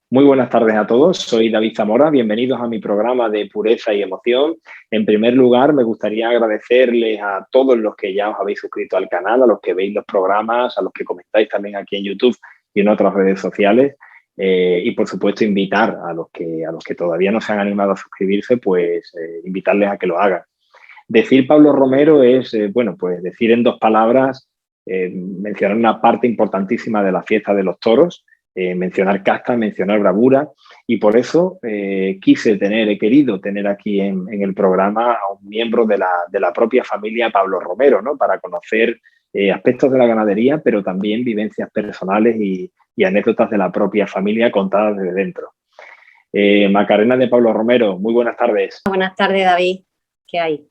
Muy buenas tardes a todos, soy David Zamora, bienvenidos a mi programa de Pureza y Emoción. En primer lugar, me gustaría agradecerles a todos los que ya os habéis suscrito al canal, a los que veis los programas, a los que comentáis también aquí en YouTube y en otras redes sociales. Y, por supuesto, invitar a los que todavía no se han animado a suscribirse, pues invitarles a que lo hagan. Decir Pablo Romero es, pues decir en dos palabras, mencionar una parte importantísima de la fiesta de los toros, mencionar casta, mencionar bravura, y por eso he querido tener aquí en el programa a un miembro de la propia familia Pablo Romero, ¿no? Para conocer aspectos de la ganadería, pero también vivencias personales y anécdotas de la propia familia contadas desde dentro. Macarena de Pablo Romero, muy buenas tardes. Buenas tardes, David. ¿Qué hay?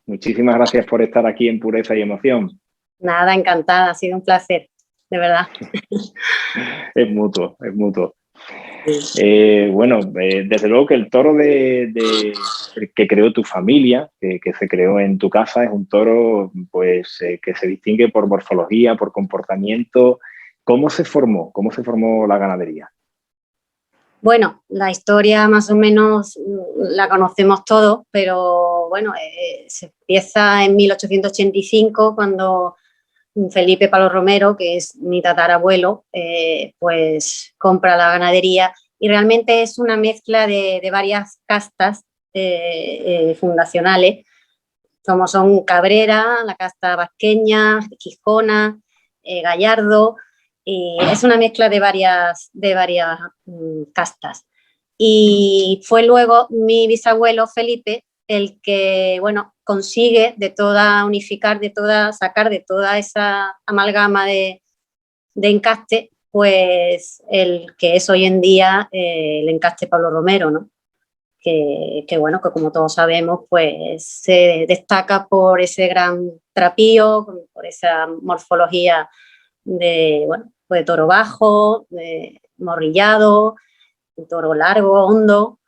Muchísimas gracias por estar aquí en Pureza y Emoción. Nada, encantada, ha sido un placer, de verdad. Es mutuo, es mutuo. Sí. Desde luego que el toro que creó tu familia, que se creó en tu casa, es un toro pues, que se distingue por morfología, por comportamiento. ¿Cómo se formó? ¿Cómo se formó la ganadería? Bueno, la historia más o menos la conocemos todos, pero bueno, se empieza en 1885 cuando Felipe Pablo Romero, que es mi tatarabuelo, pues compra la ganadería y realmente es una mezcla de varias castas fundacionales, como son Cabrera, la casta vasqueña, Quijona, Gallardo, y es una mezcla de varias castas. Y fue luego mi bisabuelo Felipe el que, bueno, consigue sacar de toda esa amalgama de encaste, pues el que es hoy en día el encaste Pablo Romero, ¿no? Que bueno, que como todos sabemos, pues se destaca por ese gran trapío, por esa morfología de, bueno, pues de toro bajo, de morrillado, un toro largo, hondo,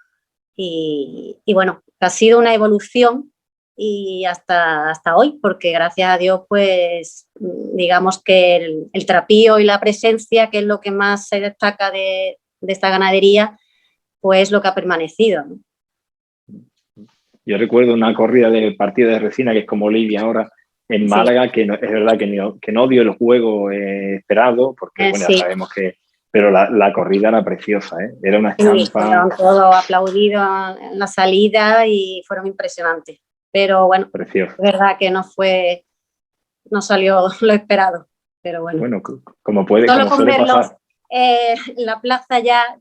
y bueno, ha sido una evolución y hasta hoy, porque gracias a Dios, pues digamos que el trapío y la presencia, que es lo que más se destaca de esta ganadería, pues lo que ha permanecido, ¿no? Yo recuerdo una corrida de partida de resina, que es como Olivia ahora, en Málaga, que no, es verdad que no dio el juego esperado, porque bueno, ya sabemos que... Pero la corrida era preciosa, ¿eh? Era una estampa... Sí, fueron todos aplaudidos en la salida y fueron impresionantes. Pero bueno, precioso. Es verdad que no salió lo esperado, pero bueno. Bueno, como puede, solo como con suele verlos pasar. La plaza ya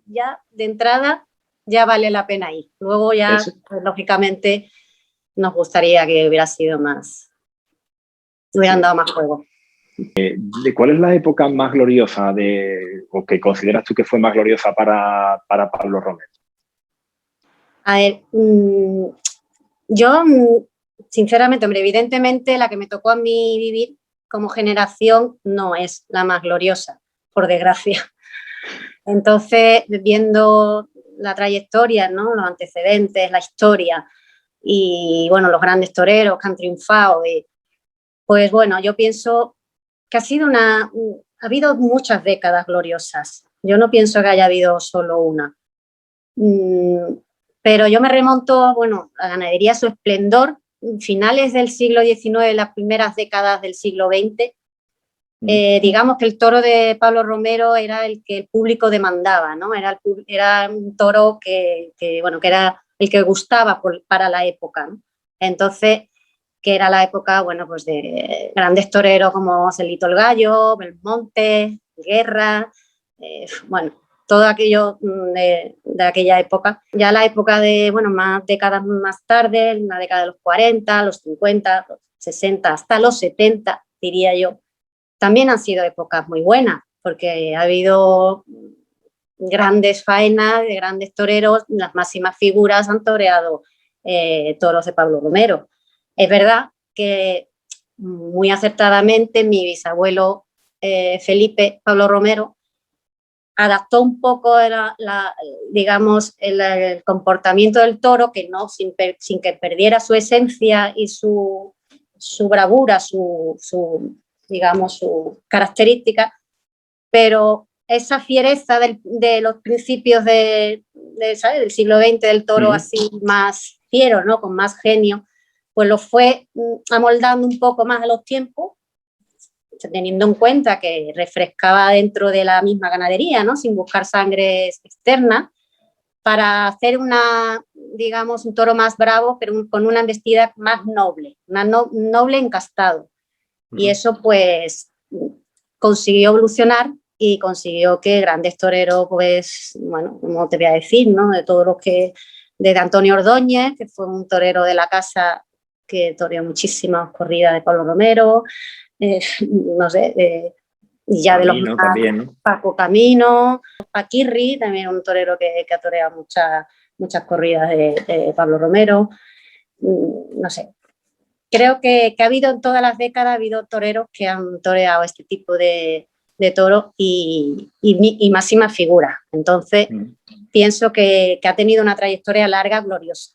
de entrada ya vale la pena ir. Luego ya, pues, lógicamente, nos gustaría que hubiera sido más, hubieran dado más juego. ¿Cuál es la época más gloriosa o que consideras tú que fue más gloriosa para Pablo Romero? A ver, yo, sinceramente, hombre, evidentemente la que me tocó a mí vivir como generación no es la más gloriosa, por desgracia. Entonces, viendo la trayectoria, ¿no? Los antecedentes, la historia y, bueno, los grandes toreros que han triunfado, pues bueno, yo pienso que ha habido muchas décadas gloriosas. Yo no pienso que haya habido solo una. Pero yo me remonto, bueno, a la ganadería, su esplendor, finales del siglo XIX, las primeras décadas del siglo XX. Digamos que el toro de Pablo Romero era el que el público demandaba, ¿no? Era un toro que era el que gustaba para la época, ¿no? Entonces, que era la época, bueno, pues de grandes toreros como Celito el Gallo, Belmonte, Guerra, bueno, todo aquello de aquella época. Ya la época de, bueno, más décadas más tarde, la década de los 40, los 50, los 60, hasta los 70, diría yo, también han sido épocas muy buenas, porque ha habido grandes faenas de grandes toreros, las máximas figuras han toreado toros de Pablo Romero. Es verdad que muy acertadamente mi bisabuelo Felipe Pablo Romero adaptó un poco digamos, el comportamiento del toro, que no sin que perdiera su esencia y su bravura, digamos, su característica, pero esa fiereza de los principios ¿sabes? Del siglo XX, del toro así más fiero, ¿no? Con más genio, pues lo fue amoldando un poco más a los tiempos, teniendo en cuenta que refrescaba dentro de la misma ganadería, ¿no? Sin buscar sangre externa, para hacer digamos, un toro más bravo, pero con una embestida más noble, noble encastado. Y eso, pues, consiguió evolucionar y consiguió que grandes toreros, pues, bueno, como te voy a decir, ¿no? De todos los que, desde Antonio Ordóñez, que fue un torero de la casa que toreó muchísimas corridas de Pablo Romero, no sé, ya Camino, de los más, también, ¿no? Paco Camino, Paquirri, también un torero que ha toreado muchas corridas de Pablo Romero, no sé. Creo que ha habido en todas las décadas, ha habido toreros que han toreado este tipo de toros y máximas figuras. Entonces, pienso que ha tenido una trayectoria larga, gloriosa.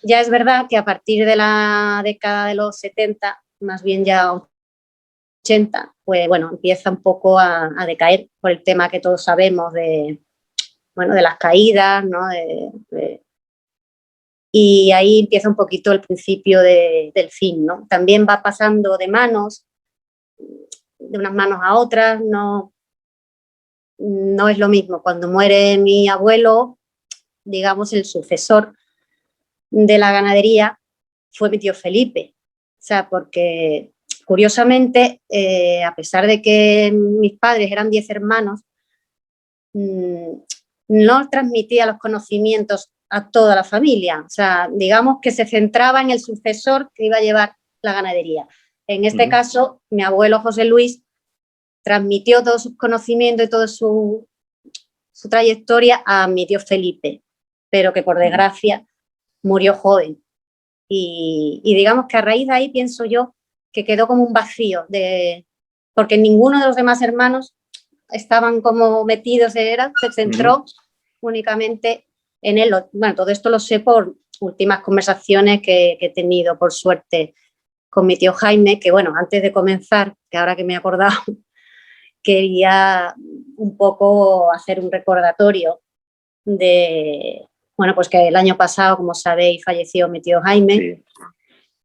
Ya es verdad que a partir de la década de los 70, más bien ya 80, pues bueno, empieza un poco a decaer por el tema que todos sabemos de las caídas, ¿no? Y ahí empieza un poquito el principio del fin, ¿no? También va pasando de unas manos a otras, no es lo mismo. Cuando muere mi abuelo, digamos, el sucesor de la ganadería fue mi tío Felipe. O sea, porque curiosamente, a pesar de que mis padres eran 10 hermanos, no transmitía los conocimientos a toda la familia. O sea, digamos que se centraba en el sucesor que iba a llevar la ganadería. En este caso, mi abuelo José Luis transmitió todos sus conocimientos y toda su trayectoria a mi tío Felipe, pero que por desgracia murió joven. Y digamos que a raíz de ahí pienso yo que quedó como un vacío, porque ninguno de los demás hermanos estaban como metidos, se centró únicamente en él. Bueno, todo esto lo sé por últimas conversaciones que he tenido, por suerte, con mi tío Jaime, que bueno, antes de comenzar, que ahora que me he acordado, quería un poco hacer un recordatorio de, bueno, pues que el año pasado, como sabéis, falleció mi tío Jaime. Sí.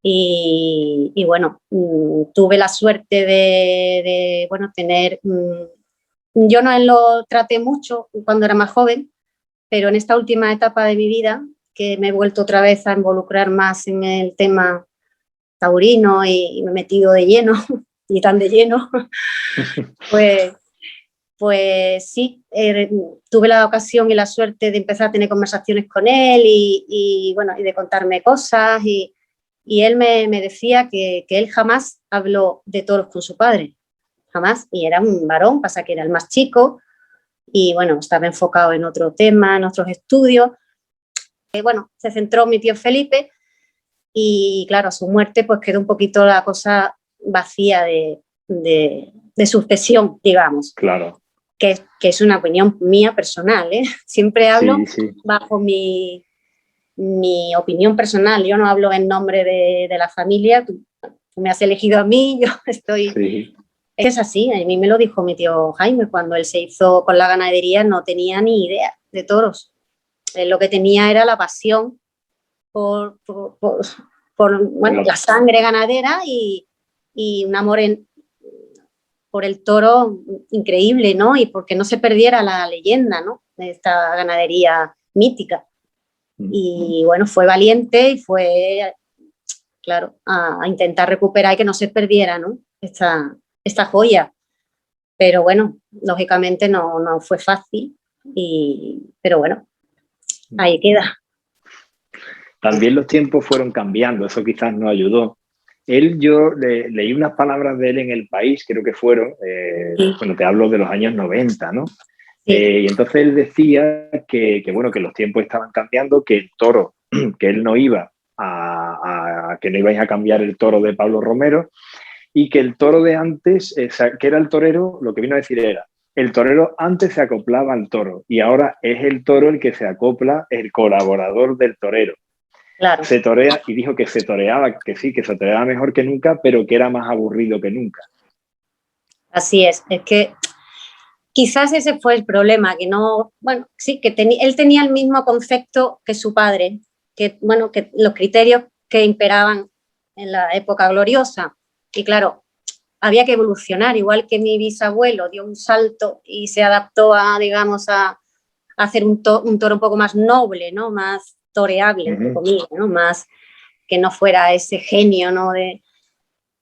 Y bueno, tuve la suerte de tener... Yo no lo traté mucho cuando era más joven, pero en esta última etapa de mi vida, que me he vuelto otra vez a involucrar más en el tema taurino y me he metido de lleno, y tan de lleno, pues sí, tuve la ocasión y la suerte de empezar a tener conversaciones con él y de contarme cosas y él me decía que él jamás habló de toros con su padre, jamás, y era un varón, pasa que era el más chico y bueno, estaba enfocado en otro tema, en otros estudios. Se centró mi tío Felipe y claro, a su muerte pues quedó un poquito la cosa vacía de sucesión, digamos. Claro. Que es una opinión mía personal, ¿eh? Siempre hablo bajo mi opinión personal, yo no hablo en nombre de la familia, tú me has elegido a mí, yo estoy... Sí. Es así, a mí me lo dijo mi tío Jaime, cuando él se hizo con la ganadería no tenía ni idea de toros. Él lo que tenía era la pasión por la sangre ganadera y un amor por el toro increíble, ¿no? Y porque no se perdiera la leyenda, ¿no? De esta ganadería mítica. Y bueno, fue valiente y fue, claro, a intentar recuperar y que no se perdiera, ¿no? Esta joya. Pero bueno, lógicamente no fue fácil, pero bueno, ahí queda. También los tiempos fueron cambiando, eso quizás nos ayudó. Yo leí unas palabras de él en El País, creo que fueron, te hablo de los años 90, ¿no? Sí. Y entonces él decía que los tiempos estaban cambiando, que el toro, que él no iba que no ibais a cambiar el toro de Pablo Romero, y que el toro de antes, que era el torero, lo que vino a decir era, el torero antes se acoplaba al toro y ahora es el toro el que se acopla, el colaborador del torero. Claro. Se torea, y dijo que se toreaba, que sí, que se toreaba mejor que nunca, pero que era más aburrido que nunca. Así es que quizás ese fue el problema, que no, bueno, sí, que él tenía el mismo concepto que su padre, que, bueno, que los criterios que imperaban en la época gloriosa. Y claro, había que evolucionar, igual que mi bisabuelo dio un salto y se adaptó a, digamos, a hacer un toro un poco más noble, ¿no? Más toreable, entre comillas, ¿no? Más que no fuera ese genio, ¿no?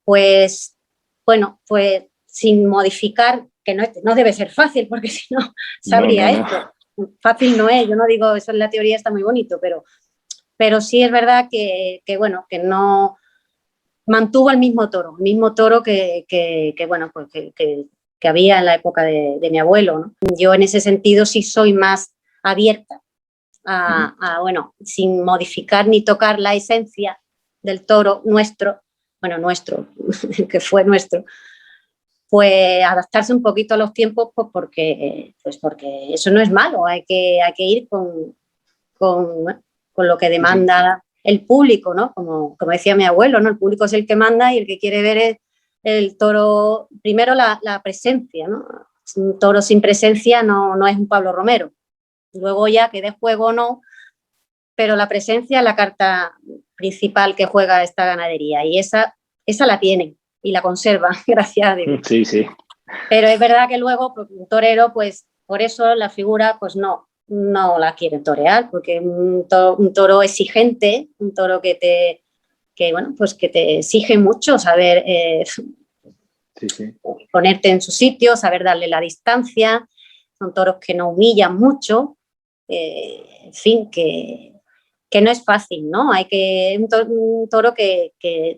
Pues, bueno, pues sin modificar, que no debe ser fácil, porque si no, sabría esto. Fácil no es, yo no digo, eso en la teoría está muy bonito, pero sí es verdad que bueno, que no mantuvo el mismo toro bueno, pues que había en la época de mi abuelo, ¿no? Yo en ese sentido sí soy más abierta bueno, sin modificar ni tocar la esencia del toro nuestro, que fue nuestro, pues adaptarse un poquito a los tiempos, pues porque eso no es malo, hay que ir con lo que demanda el público, ¿no? Como decía mi abuelo, ¿no? El público es el que manda y el que quiere ver es el toro, primero la presencia, ¿no? Un toro sin presencia no es un Pablo Romero. Luego ya que dé juego o no, pero la presencia es la carta principal que juega esta ganadería y esa la tienen y la conservan, gracias a Dios. Sí, sí. Pero es verdad que luego pues, un torero, pues por eso la figura pues no la quiere torear, porque un toro exigente, un toro que te exige mucho saber ponerte en su sitio, saber darle la distancia, son toros que no humillan mucho, en fin, que no es fácil, ¿no? Hay que un toro que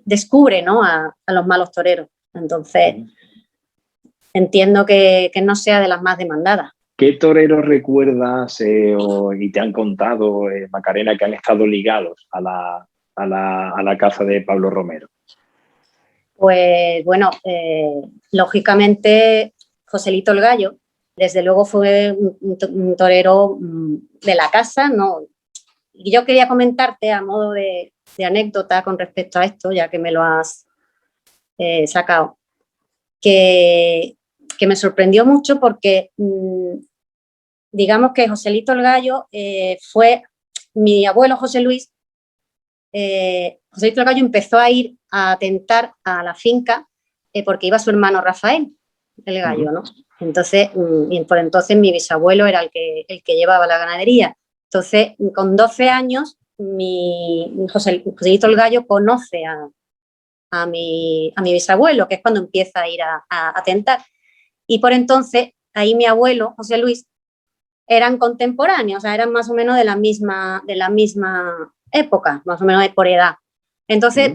descubre, ¿no? a los malos toreros. Entonces, entiendo que no sea de las más demandadas. ¿Qué toreros recuerdas y te han contado, Macarena, que han estado ligados a la caza de Pablo Romero? Pues bueno, lógicamente Joselito el Gallo, desde luego fue un torero de la casa, ¿no? Y yo quería comentarte a modo de anécdota con respecto a esto, ya que me lo has sacado, que me sorprendió mucho porque digamos que Joselito el Gallo fue mi abuelo José Luis. Joselito el Gallo empezó a ir a tentar a la finca porque iba su hermano Rafael el Gallo, ¿no? Entonces, por entonces mi bisabuelo era el que llevaba la ganadería. Entonces, con 12 años, Joselito el Gallo conoce a mi bisabuelo, que es cuando empieza a ir a tentar. Y por entonces, ahí mi abuelo, José Luis, eran contemporáneos, o sea, eran más o menos de la misma época, más o menos por edad. Entonces,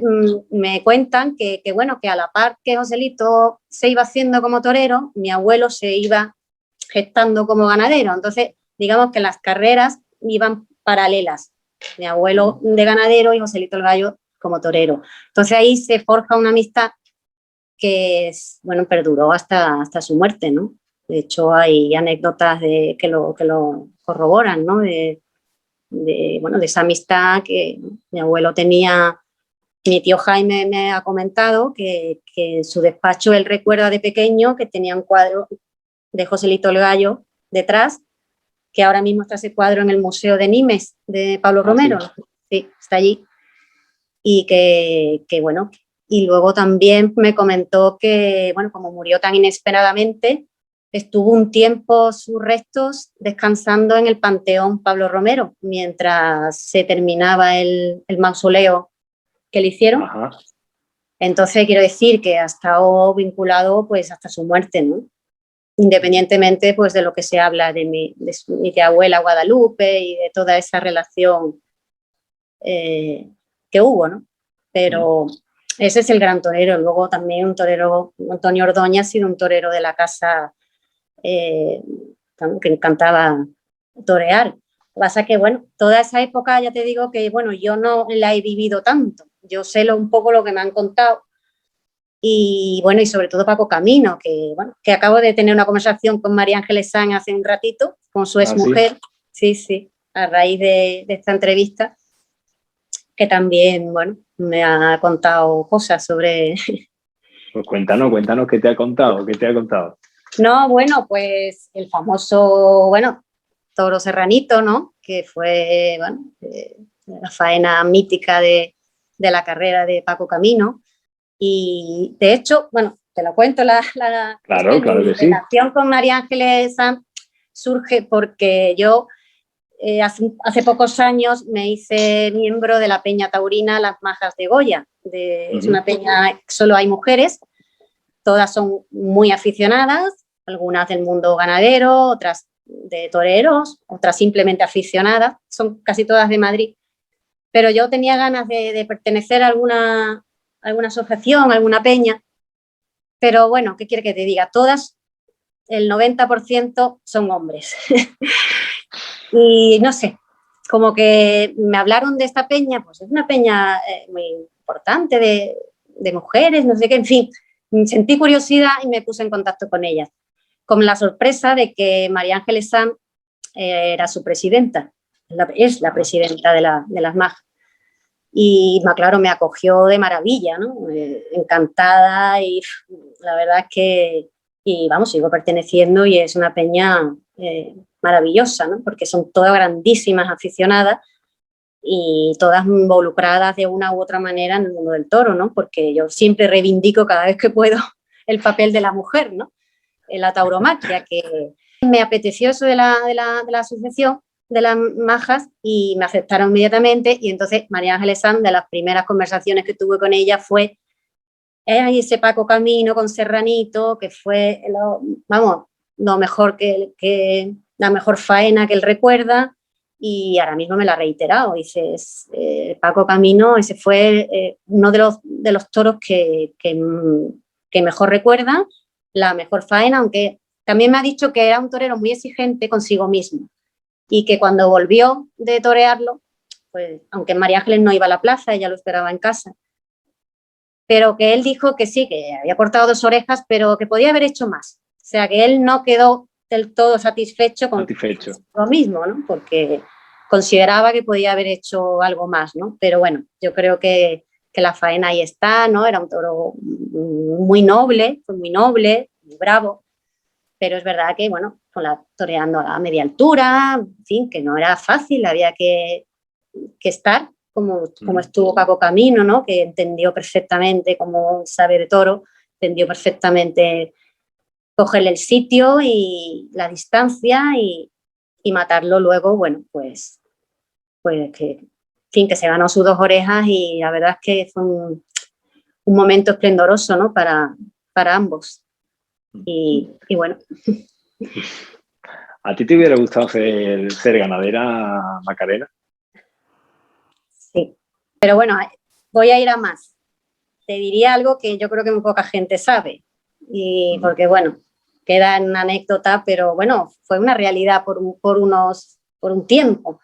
me cuentan que a la par que Joselito se iba haciendo como torero, mi abuelo se iba gestando como ganadero. Entonces, digamos que las carreras iban paralelas. Mi abuelo de ganadero y Joselito el Gallo como torero. Entonces, ahí se forja una amistad que, perduró hasta su muerte, ¿no? De hecho, hay anécdotas que lo corroboran, ¿no? De esa amistad que mi abuelo tenía. Mi tío Jaime me ha comentado que en su despacho él recuerda de pequeño que tenía un cuadro de Joselito el Gallo detrás, que ahora mismo está ese cuadro en el Museo de Nimes de Pablo Romero. Sí, está allí. Y y luego también me comentó que, como murió tan inesperadamente, estuvo un tiempo sus restos descansando en el Panteón Pablo Romero, mientras se terminaba el mausoleo que le hicieron. Ajá. Entonces, quiero decir que ha estado vinculado pues hasta su muerte, ¿no? Independientemente pues de lo que se habla de mi tía abuela Guadalupe y de toda esa relación que hubo, ¿no? Pero ese es el gran torero. Luego también un torero, Antonio Ordoña ha sido un torero de la casa que encantaba torear. Lo que pasa es que, toda esa época, ya te digo que, yo no la he vivido tanto. Yo sé un poco lo que me han contado y, y sobre todo Paco Camino, que acabo de tener una conversación con María Ángeles Sanz hace un ratito, con su exmujer, sí, a raíz de esta entrevista, que también, me ha contado cosas sobre... Pues cuéntanos qué te ha contado, No, bueno, pues el famoso, bueno, toro serranito, ¿no? Que fue, bueno, la faena mítica de la carrera de Paco Camino. Y de hecho, bueno, te lo cuento, Claro, claro mi que sí. relación con María Ángeles Sanz surge porque yo hace pocos años me hice miembro de la Peña Taurina Las Majas de Goya. Es una peña que solo hay mujeres, todas son muy aficionadas, algunas del mundo ganadero, otras de toreros, otras simplemente aficionadas, son casi todas de Madrid. Pero yo tenía ganas de pertenecer a alguna asociación, alguna peña, pero bueno, ¿qué quiere que te diga? Todas, el 90% son hombres. Y no sé, como que me hablaron de esta peña, pues es una peña muy importante de mujeres, no sé qué, en fin, sentí curiosidad y me puse en contacto con ellas, con la sorpresa de que María Ángeles Sanz era su presidenta, es la presidenta de las MAG. Y claro, me acogió de maravilla, ¿no? Encantada, y la verdad es que, y vamos, sigo perteneciendo y es una peña maravillosa, ¿no? Porque son todas grandísimas aficionadas y todas involucradas de una u otra manera en el mundo del toro, ¿no? Porque yo siempre reivindico cada vez que puedo el papel de la mujer, ¿no? En la tauromaquia, que me apeteció eso de la asociación de las majas y me aceptaron inmediatamente. Y entonces María Ángeles Sanz, de las primeras conversaciones que tuve con ella fue ese Paco Camino con Serranito, que fue lo mejor que la mejor faena que él recuerda, y ahora mismo me la ha reiterado. Dice, Paco Camino, ese fue uno de los toros que mejor recuerda, la mejor faena, aunque también me ha dicho que era un torero muy exigente consigo mismo y que cuando volvió de torearlo, pues aunque María Ángeles no iba a la plaza, ella lo esperaba en casa, pero que él dijo que sí, que había cortado 2 orejas, pero que podía haber hecho más. O sea, que él no quedó del todo satisfecho con lo mismo, ¿no? Porque consideraba que podía haber hecho algo más, ¿no? Pero bueno, yo creo que la faena ahí está, ¿no? Era un toro muy noble, muy bravo, pero es verdad que, bueno, toreando a media altura, en fin, que no era fácil, había que estar como estuvo Paco Camino, ¿no? Que entendió perfectamente, como sabe de toro, entendió perfectamente cogerle el sitio y la distancia y matarlo luego, bueno, pues que, en fin, que se ganó sus 2 orejas y la verdad es que fue un momento esplendoroso, ¿no? Para ambos. Y bueno. ¿A ti te hubiera gustado ser ganadera, Macarena? Sí, pero bueno, voy a ir a más. Te diría algo que yo creo que muy poca gente sabe, y porque bueno, queda en una anécdota, pero bueno, fue una realidad por un tiempo.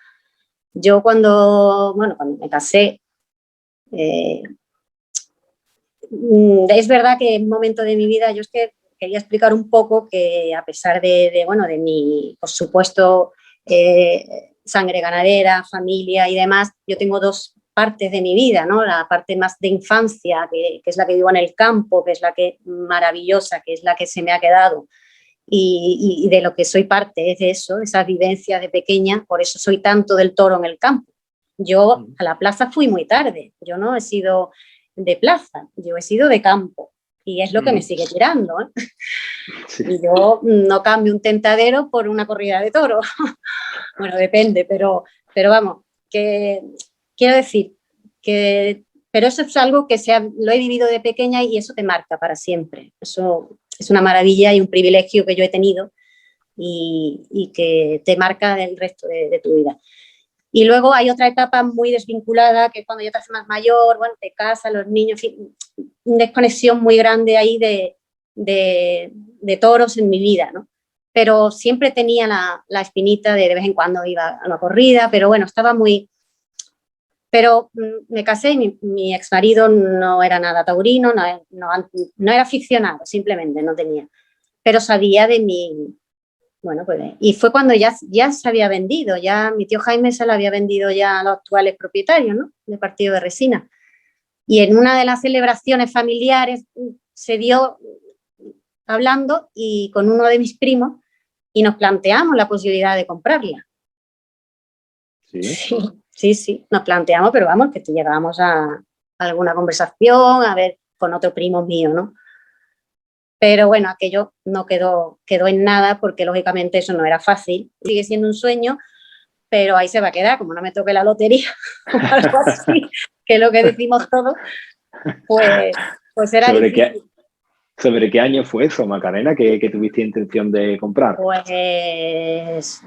Yo cuando me casé, es verdad que en un momento de mi vida, yo es que quería explicar un poco que a pesar de mi, por supuesto, sangre ganadera, familia y demás, yo tengo 2 partes de mi vida, ¿no? La parte más de infancia, que es la que vivo en el campo, que es la que maravillosa, que es la que se me ha quedado, y de lo que soy parte es de eso, de esas vivencias de pequeña, por eso soy tanto del toro en el campo. Yo a la plaza fui muy tarde, yo no he sido de plaza, yo he sido de campo y es lo que me sigue tirando, ¿eh? Sí. Y yo no cambio un tentadero por una corrida de toro. Bueno, depende, pero vamos, que quiero decir que, pero eso es algo que lo he vivido de pequeña y eso te marca para siempre. Eso es una maravilla y un privilegio que yo he tenido y que te marca el resto de tu vida. Y luego hay otra etapa muy desvinculada, que es cuando ya te haces más mayor, bueno, te casas, los niños, en fin, una desconexión muy grande ahí de toros en mi vida, ¿no? Pero siempre tenía la espinita de vez en cuando iba a una corrida, pero bueno, estaba muy... Pero me casé y mi exmarido no era nada taurino, no era aficionado, simplemente no tenía. Pero sabía de mi... Bueno, pues, y fue cuando ya se había vendido, ya mi tío Jaime se lo había vendido ya a los actuales propietarios, ¿no? Del partido de Resina. Y en una de las celebraciones familiares se dio hablando y con uno de mis primos y nos planteamos la posibilidad de comprarla. Sí. Sí, nos planteamos, pero vamos, que llegábamos a alguna conversación, a ver, con otro primo mío, ¿no? Pero bueno, aquello no quedó en nada porque lógicamente eso no era fácil. Sigue siendo un sueño, pero ahí se va a quedar, como no me toque la lotería o algo así, que es lo que decimos todos, pues era difícil. ¿Sobre qué año fue eso, Macarena, que tuviste intención de comprar? Pues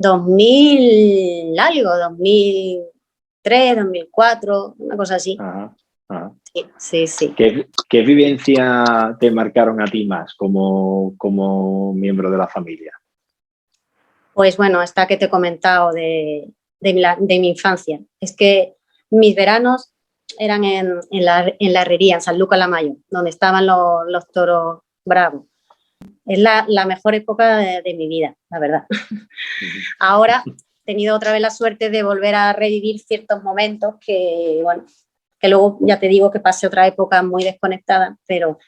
2000 algo, 2003, 2004, una cosa así. Ajá, ajá. Sí. ¿Qué vivencia te marcaron a ti más como miembro de la familia? Pues bueno, esta que te he comentado de mi infancia. Es que mis veranos eran en la herrería, en San Lucas la Mayo, donde estaban los toros bravos. Es la mejor época de mi vida, la verdad. Ahora he tenido otra vez la suerte de volver a revivir ciertos momentos que, bueno, que luego ya te digo que pasé otra época muy desconectada, pero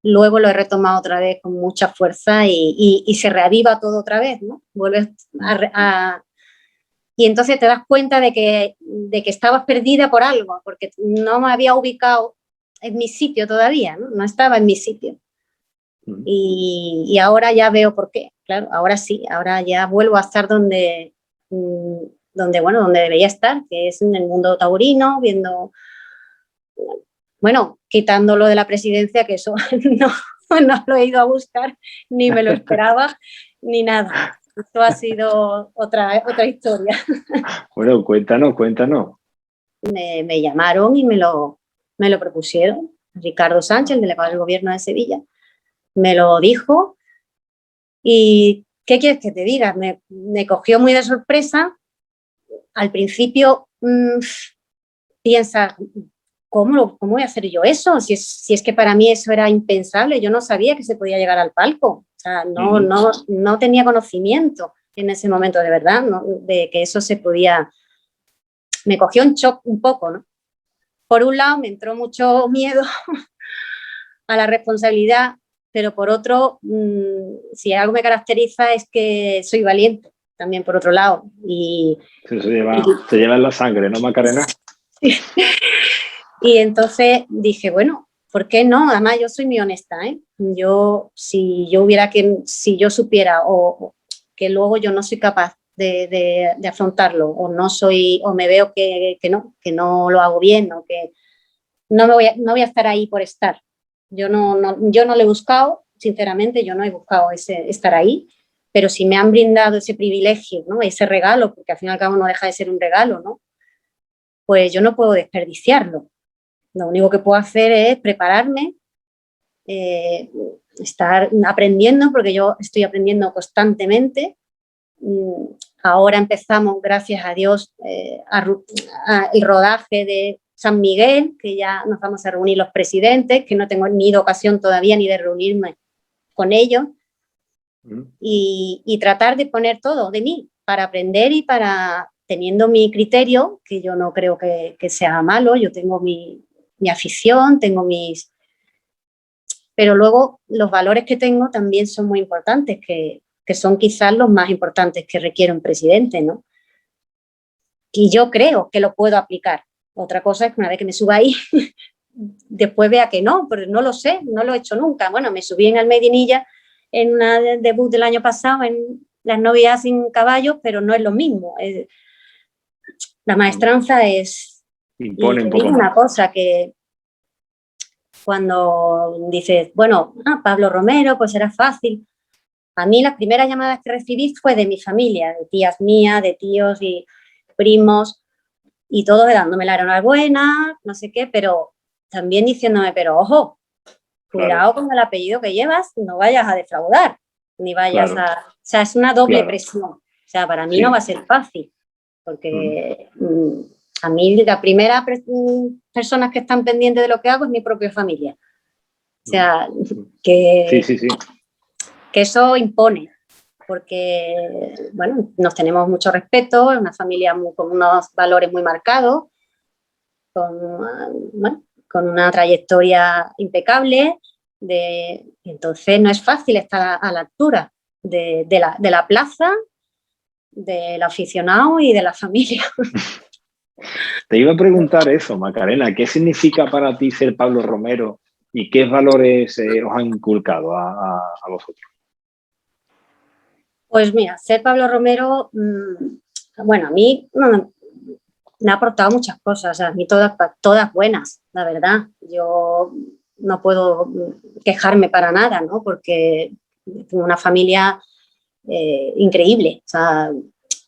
luego lo he retomado otra vez con mucha fuerza y se reaviva todo otra vez, ¿no? Vuelves y entonces te das cuenta de que estabas perdida por algo, porque no me había ubicado en mi sitio todavía, ¿no? No estaba en mi sitio. Y ahora ya veo por qué, claro, ahora sí, ahora ya vuelvo a estar donde debería estar, que es en el mundo taurino, viendo, bueno, quitando lo de la presidencia, que eso no lo he ido a buscar, ni me lo esperaba, ni nada. Esto ha sido otra historia. Bueno, cuéntanos. Me llamaron y me lo propusieron. Ricardo Sánchez, el delegado del gobierno de Sevilla, me lo dijo. ¿Y qué quieres que te diga? Me cogió muy de sorpresa. Al principio piensas, ¿cómo voy a hacer yo eso? Si es que para mí eso era impensable. Yo no sabía que se podía llegar al palco. O sea, no tenía conocimiento en ese momento, de verdad, ¿no? De que eso se podía. Me cogió en shock un poco, ¿no? Por un lado, me entró mucho miedo a la responsabilidad, pero por otro, si algo me caracteriza es que soy valiente, también por otro lado. Se lleva en la sangre, ¿no, Macarena? Y entonces dije, bueno, ¿por qué no? Además, yo soy muy honesta, ¿eh? Si yo supiera o que luego yo no soy capaz de afrontarlo o me veo que no lo hago bien o que no voy a estar ahí por estar. Yo no lo he buscado, sinceramente, yo no he buscado estar ahí, pero si me han brindado ese privilegio, ¿no? Ese regalo, porque al fin y al cabo no deja de ser un regalo, ¿no? Pues yo no puedo desperdiciarlo. Lo único que puedo hacer es prepararme, estar aprendiendo, porque yo estoy aprendiendo constantemente. Ahora empezamos, gracias a Dios, el rodaje de San Miguel, que ya nos vamos a reunir los presidentes, que no tengo ni ido ocasión todavía ni de reunirme con ellos, y tratar de poner todo de mí para aprender y para, teniendo mi criterio, que yo no creo que sea malo, yo tengo mi afición, tengo mis... Pero luego los valores que tengo también son muy importantes, que son quizás los más importantes que requiere un presidente, ¿no? Y yo creo que lo puedo aplicar. Otra cosa es que una vez que me suba ahí, después vea que no, pero no lo sé, no lo he hecho nunca. Bueno, me subí en el Medinilla en una debut del año pasado en las novias sin caballos, pero no es lo mismo. La maestranza es... Impone un poco más. Una cosa que cuando dices, bueno, Pablo Romero, pues era fácil. A mí las primeras llamadas que recibí fue de mi familia, de tías mías, de tíos y primos, y todos dándome la enhorabuena, no sé qué, pero también diciéndome, pero ojo, cuidado con el apellido que llevas, no vayas a defraudar, ni vayas a... O sea, es una doble presión. O sea, para mí no va a ser fácil, porque a mí la primera personas que están pendientes de lo que hago es mi propia familia. O sea, que eso impone, porque, bueno, nos tenemos mucho respeto, es una familia con unos valores muy marcados, con una trayectoria impecable. Entonces no es fácil estar a la altura de la plaza, del aficionado y de la familia. Te iba a preguntar eso, Macarena, ¿qué significa para ti ser Pablo Romero y qué valores os han inculcado a vosotros? Pues mira, ser Pablo Romero, bueno, a mí me ha aportado muchas cosas, a mí todas buenas, la verdad. Yo no puedo quejarme para nada, ¿no? Porque tengo una familia increíble. O sea,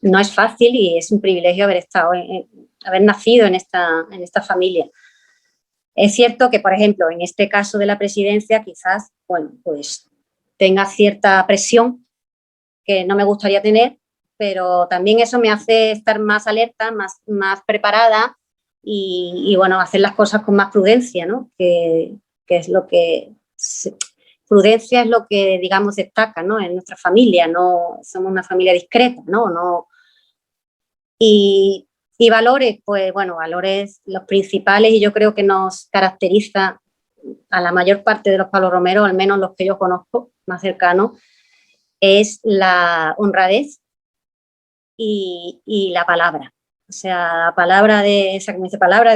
no es fácil y es un privilegio haber nacido en esta familia. Es cierto que, por ejemplo, en este caso de la presidencia, quizás, bueno, pues tenga cierta presión que no me gustaría tener, pero también eso me hace estar más alerta, más preparada y bueno, hacer las cosas con más prudencia, ¿no? Que es lo que... Prudencia es lo que, digamos, destaca, ¿no? En nuestra familia, no somos una familia discreta, ¿no? Y valores, pues bueno, valores los principales y yo creo que nos caracteriza a la mayor parte de los Pablo Romero, al menos los que yo conozco más cercanos, es la honradez y la palabra. O sea, palabra de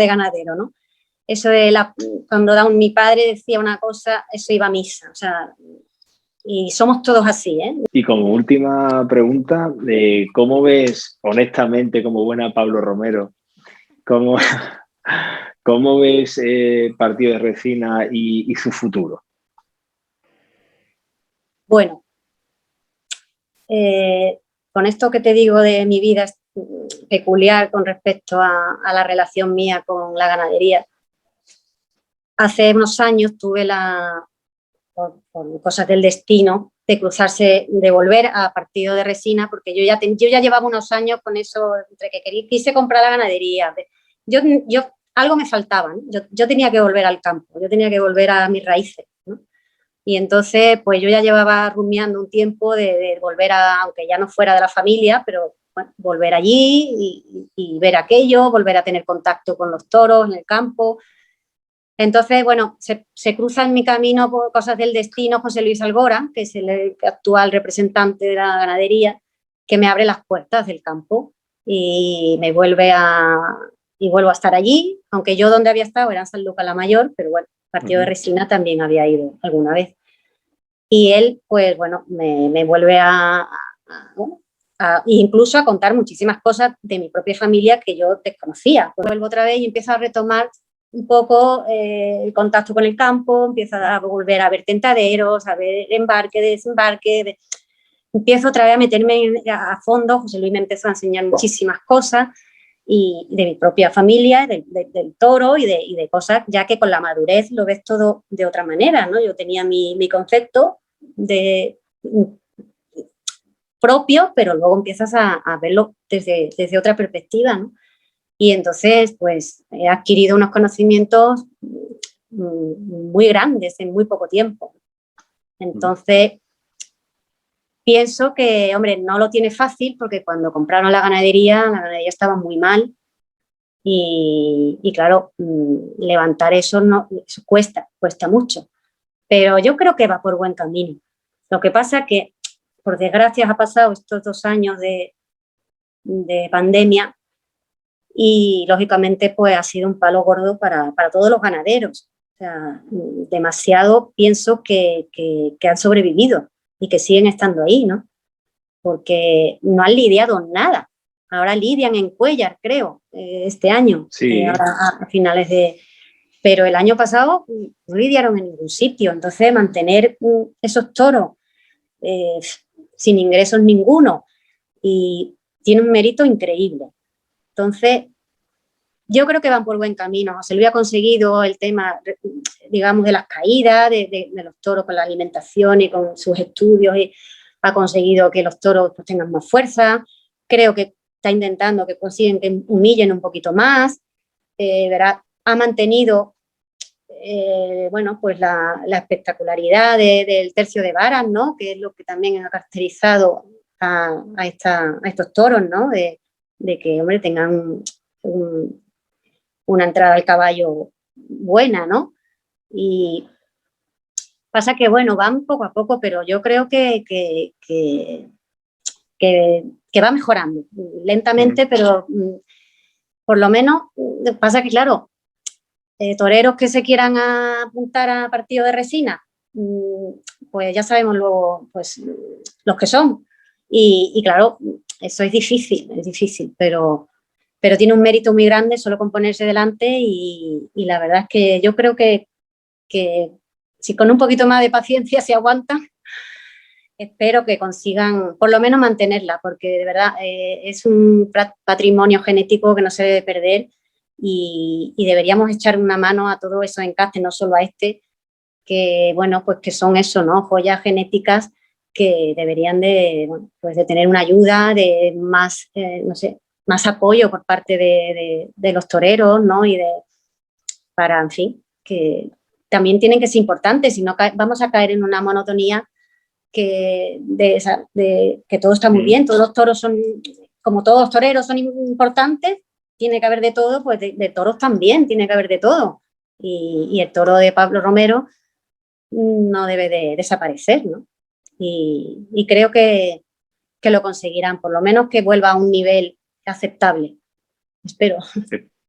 ganadero, ¿no? Eso de cuando mi padre decía una cosa, eso iba a misa. O sea, y somos todos así, ¿eh? Y como última pregunta, ¿cómo ves, honestamente, como buena Pablo Romero, cómo ves Partido de Resina y su futuro? Bueno, con esto que te digo de mi vida peculiar con respecto a la relación mía con la ganadería, hace unos años tuve por cosas del destino, de volver a Partido de Resina, porque yo ya llevaba unos años con eso, entre que quise comprar la ganadería. Algo me faltaba, ¿no? Yo tenía que volver al campo, yo tenía que volver a mis raíces, ¿no? Y entonces, pues yo ya llevaba rumiando un tiempo de volver aunque ya no fuera de la familia, pero bueno, volver allí y ver aquello, volver a tener contacto con los toros en el campo. Entonces, bueno, se cruza en mi camino por cosas del destino José Luis Algora, que es el actual representante de la ganadería, que me abre las puertas del campo y vuelvo a estar allí, aunque yo donde había estado era en San Lucas la Mayor, pero bueno, Partido de Resina también había ido alguna vez. Y él, pues bueno, me vuelve incluso a contar muchísimas cosas de mi propia familia que yo desconocía. Pues vuelvo otra vez y empiezo a retomar un poco el contacto con el campo, empiezo a volver a ver tentaderos, a ver embarque, desembarque. Empiezo otra vez a meterme a fondo. José Luis me empezó a enseñar muchísimas cosas y de mi propia familia, del toro y de cosas, ya que con la madurez lo ves todo de otra manera, ¿no? Yo tenía mi concepto propio, pero luego empiezas a verlo desde otra perspectiva, ¿no? Y entonces, pues, he adquirido unos conocimientos muy grandes en muy poco tiempo. Entonces, pienso que, hombre, no lo tiene fácil porque cuando compraron la ganadería estaba muy mal y claro, levantar eso cuesta mucho. Pero yo creo que va por buen camino. Lo que pasa es que, por desgracia, ha pasado estos 2 años de pandemia y, lógicamente, pues ha sido un palo gordo para todos los ganaderos. O sea, demasiado pienso que han sobrevivido y que siguen estando ahí, ¿no? Porque no han lidiado nada. Ahora lidian en Cuéllar, creo, este año, sí. a finales de... Pero el año pasado no lidiaron en ningún sitio. Entonces, mantener esos toros sin ingresos ninguno y tiene un mérito increíble. Entonces, yo creo que van por buen camino. José Luis ha conseguido el tema, digamos, de las caídas de los toros con la alimentación y con sus estudios y ha conseguido que los toros pues, tengan más fuerza. Creo que está intentando que consiguen que humillen un poquito más. ¿Verdad? Ha mantenido bueno, pues la espectacularidad del tercio de varas, ¿no? Que es lo que también ha caracterizado a estos toros, ¿no? De que, hombre, tengan una entrada al caballo buena, ¿no? Y pasa que, bueno, van poco a poco, pero yo creo que va mejorando lentamente, pero por lo menos pasa que, claro, toreros que se quieran apuntar a partido de resina, pues ya sabemos luego pues, los que son. Y claro, eso es difícil, pero tiene un mérito muy grande solo con ponerse delante y la verdad es que yo creo que si con un poquito más de paciencia se aguantan, espero que consigan por lo menos mantenerla, porque de verdad es un patrimonio genético que no se debe perder y deberíamos echar una mano a todos esos encastes, no solo a este, que bueno, pues que son eso, ¿no? Joyas genéticas que deberían bueno, pues de tener una ayuda, de más, no sé, más apoyo por parte de los toreros, ¿no? Para, en fin, que también tienen que ser importantes, si no vamos a caer en una monotonía que todo está muy bien, todos los toros son, como todos los toreros son importantes, tiene que haber de todo, pues de toros también tiene que haber de todo. Y el toro de Pablo Romero no debe de desaparecer, ¿no? Y creo que lo conseguirán, por lo menos que vuelva a un nivel aceptable. Espero.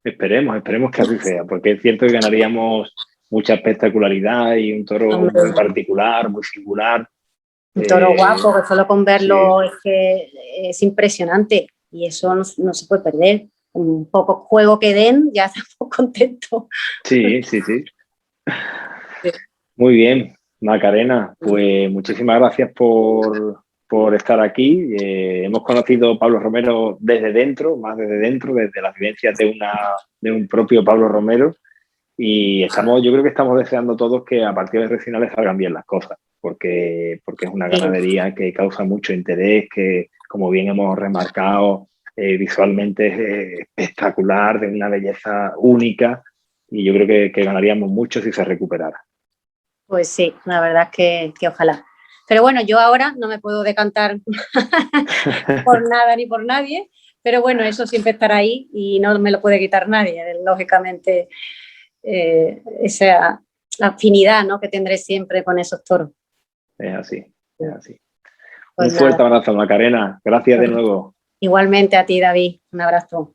Esperemos que así sea, porque es cierto que ganaríamos mucha espectacularidad y un toro muy particular, muy singular. Un toro guapo, que solo con verlo sí. Es que es impresionante y eso no se puede perder. Un poco juego que den, ya estamos contentos. Sí. Muy bien, Macarena, pues muchísimas gracias por estar aquí. Hemos conocido a Pablo Romero desde dentro, más desde dentro, desde las vivencias de un propio Pablo Romero. Y yo creo que estamos deseando todos que a partir de Recinales salgan bien las cosas, porque es una ganadería que causa mucho interés, que como bien hemos remarcado, visualmente es espectacular, de una belleza única, y yo creo que ganaríamos mucho si se recuperara. Pues sí, la verdad es que ojalá. Pero bueno, yo ahora no me puedo decantar por nada ni por nadie, pero bueno, eso siempre estará ahí y no me lo puede quitar nadie, lógicamente. Esa afinidad, ¿no?, que tendré siempre con esos toros. Es así. Pues un fuerte abrazo, Macarena. Gracias de nuevo. Igualmente a ti, David. Un abrazo.